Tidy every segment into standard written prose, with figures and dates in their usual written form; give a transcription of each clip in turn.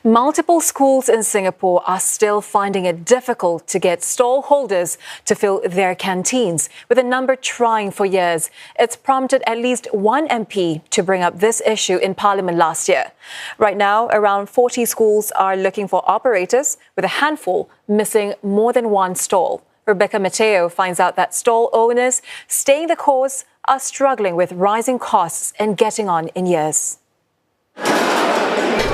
Multiple schools in Singapore are still finding it difficult to get stall holders to fill their canteens, with a number trying for years. It's prompted at least one MP to bring up this issue in Parliament last year. Right now, around 40 schools are looking for operators, with a handful missing more than one stall. Rebecca Mateo finds out that stall owners staying the course are struggling with rising costs and getting on in years.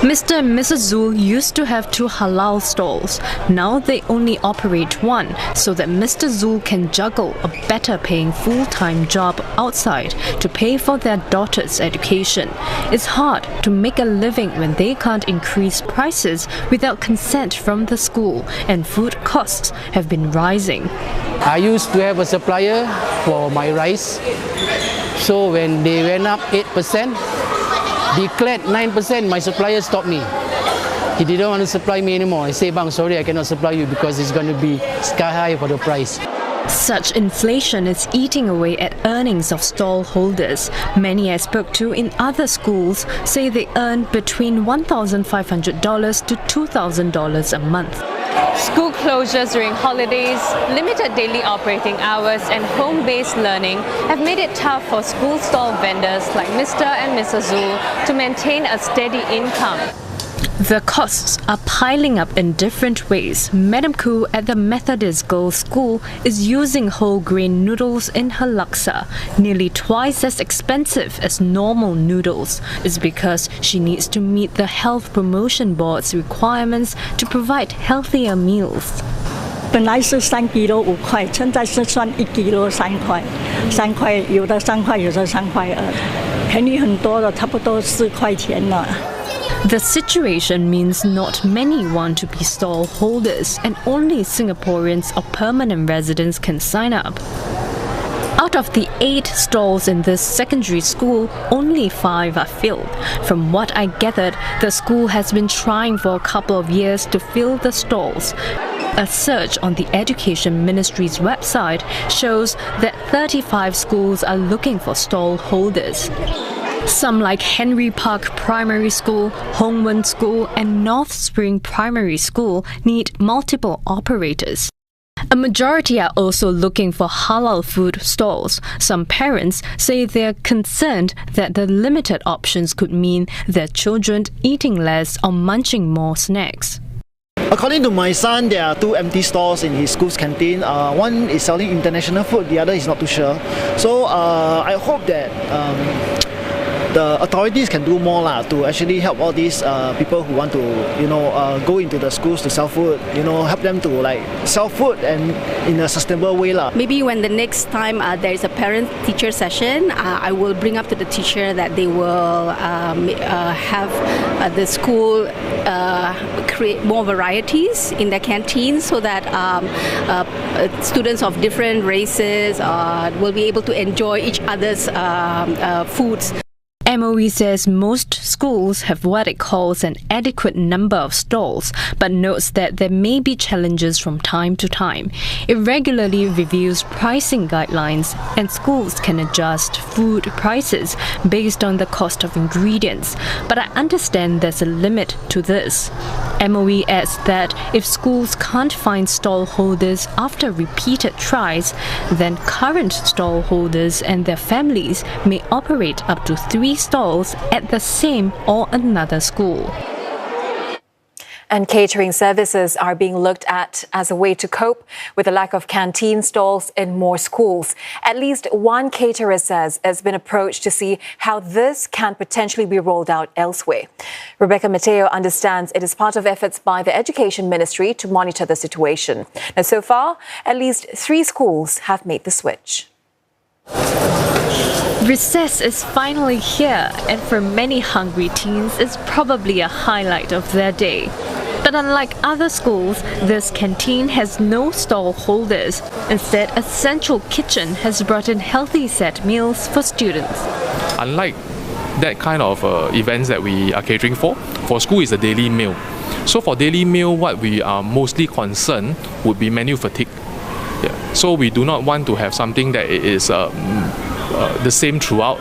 Mr. and Mrs. Zul used to have 2 halal stalls. Now they only operate one, so that Mr. Zul can juggle a better paying full-time job outside to pay for their daughter's education. It's hard to make a living when they can't increase prices without consent from the school, and food costs have been rising. I used to have a supplier for my rice. So when they went up 8%, declared 9%, my supplier stopped me. He didn't want to supply me anymore. I say, "Bang, sorry, I cannot supply you because it's going to be sky high for the price." Such inflation is eating away at earnings of stall holders. Many I spoke to in other schools say they earn between $1,500 to $2,000 a month. School closures during holidays, limited daily operating hours and home-based learning have made it tough for school stall vendors like Mr. and Mrs. Zul to maintain a steady income. The costs are piling up in different ways. Madam Khoo at the Methodist Girls' School is using whole grain noodles in her laksa, nearly twice as expensive as normal noodles. It's because she needs to meet the Health Promotion Board's requirements to provide healthier meals. 本来是3 kilo 5块，现在是算1 kilo 3块，3块有的3块，有的3块2，便宜很多了，差不多4块钱了。 The situation means not many want to be stall holders, and only Singaporeans or permanent residents can sign up. Out of the 8 stalls in this secondary school, only 5 are filled. From what I gathered, the school has been trying for a couple of years to fill the stalls. A search on the Education Ministry's website shows that 35 schools are looking for stall holders. Some like Henry Park Primary School, Hongwen School and North Spring Primary School need multiple operators. A majority are also looking for halal food stalls. Some parents say they're concerned that the limited options could mean their children eating less or munching more snacks. According to my son, there are 2 empty stalls in his school's canteen. One is selling international food, the other is not too sure. So I hope that the authorities can do more to actually help all these people who want to, go into the schools to sell food. Help them to sell food and in a sustainable way Maybe when the next time there is a parent-teacher session, I will bring up to the teacher that they will have the school create more varieties in their canteen so that students of different races will be able to enjoy each other's foods. MOE says most schools have what it calls an adequate number of stalls, but notes that there may be challenges from time to time. It regularly reviews pricing guidelines, and schools can adjust food prices based on the cost of ingredients. But I understand there's a limit to this. MOE adds that if schools can't find stall holders after repeated tries, then current stall holders and their families may operate up to 3 stalls at the same or another school. And catering services are being looked at as a way to cope with the lack of canteen stalls in more schools. At least one caterer says has been approached to see how this can potentially be rolled out elsewhere. Rebecca Mateo understands it is part of efforts by the Education Ministry to monitor the situation. Now, so far, at least 3 schools have made the switch. Recess is finally here, and for many hungry teens, it's probably a highlight of their day. But unlike other schools, this canteen has no stall holders. Instead, a central kitchen has brought in healthy set meals for students. Unlike that kind of events that we are catering for school is a daily meal. So for daily meal, what we are mostly concerned would be menu fatigue. Yeah. So we do not want to have something that is the same throughout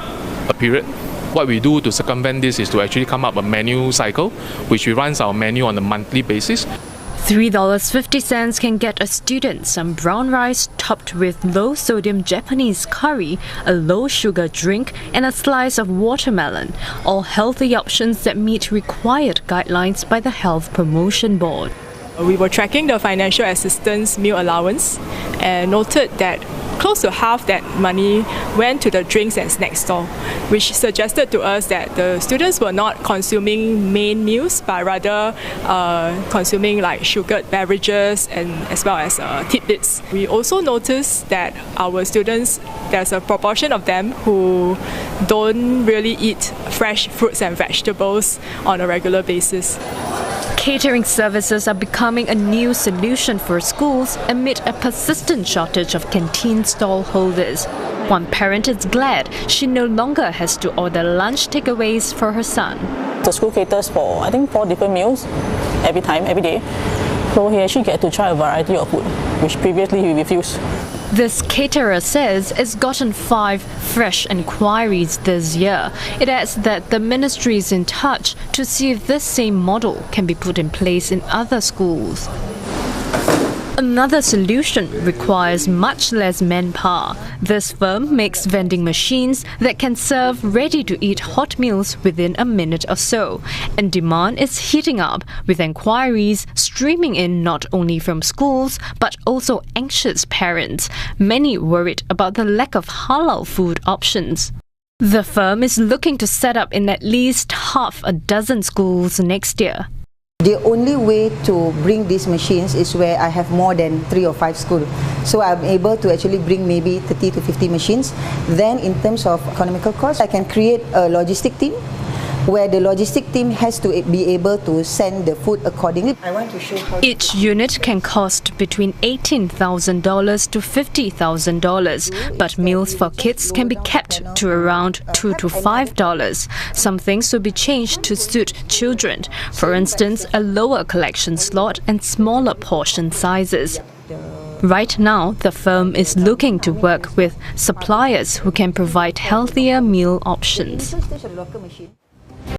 a period. What we do to circumvent this is to actually come up a menu cycle, which we run our menu on a monthly basis. $3.50 can get a student some brown rice topped with low-sodium Japanese curry, a low-sugar drink, and a slice of watermelon, all healthy options that meet required guidelines by the Health Promotion Board. We were tracking the financial assistance meal allowance and noted that close to half that money went to the drinks and snacks stall, which suggested to us that the students were not consuming main meals but rather consuming like sugared beverages and as well as tidbits. We also noticed that our students, there's a proportion of them who don't really eat fresh fruits and vegetables on a regular basis. Catering services are becoming a new solution for schools amid a persistent shortage of canteen stall holders. One parent is glad she no longer has to order lunch takeaways for her son. The school caters for, I think, 4 different meals every day. So he actually gets to try a variety of food, which previously he refused. This caterer says it's gotten 5 fresh inquiries this year. It adds that the ministry is in touch to see if this same model can be put in place in other schools. Another solution requires much less manpower. This firm makes vending machines that can serve ready-to-eat hot meals within a minute or so. And demand is heating up, with inquiries streaming in not only from schools but also anxious parents, many worried about the lack of halal food options. The firm is looking to set up in at least half a dozen schools next year. The only way to bring these machines is where I have more than 3 or 5 schools. So I'm able to actually bring maybe 30 to 50 machines. Then in terms of economical cost, I can create a logistic team where the logistic team has to be able to send the food accordingly. I want to show how each unit can cost between $18,000 to $50,000, but meals for kids can be kept to around $2 to $5. Some things will be changed to suit children. For instance, a lower collection slot and smaller portion sizes. Right now, the firm is looking to work with suppliers who can provide healthier meal options.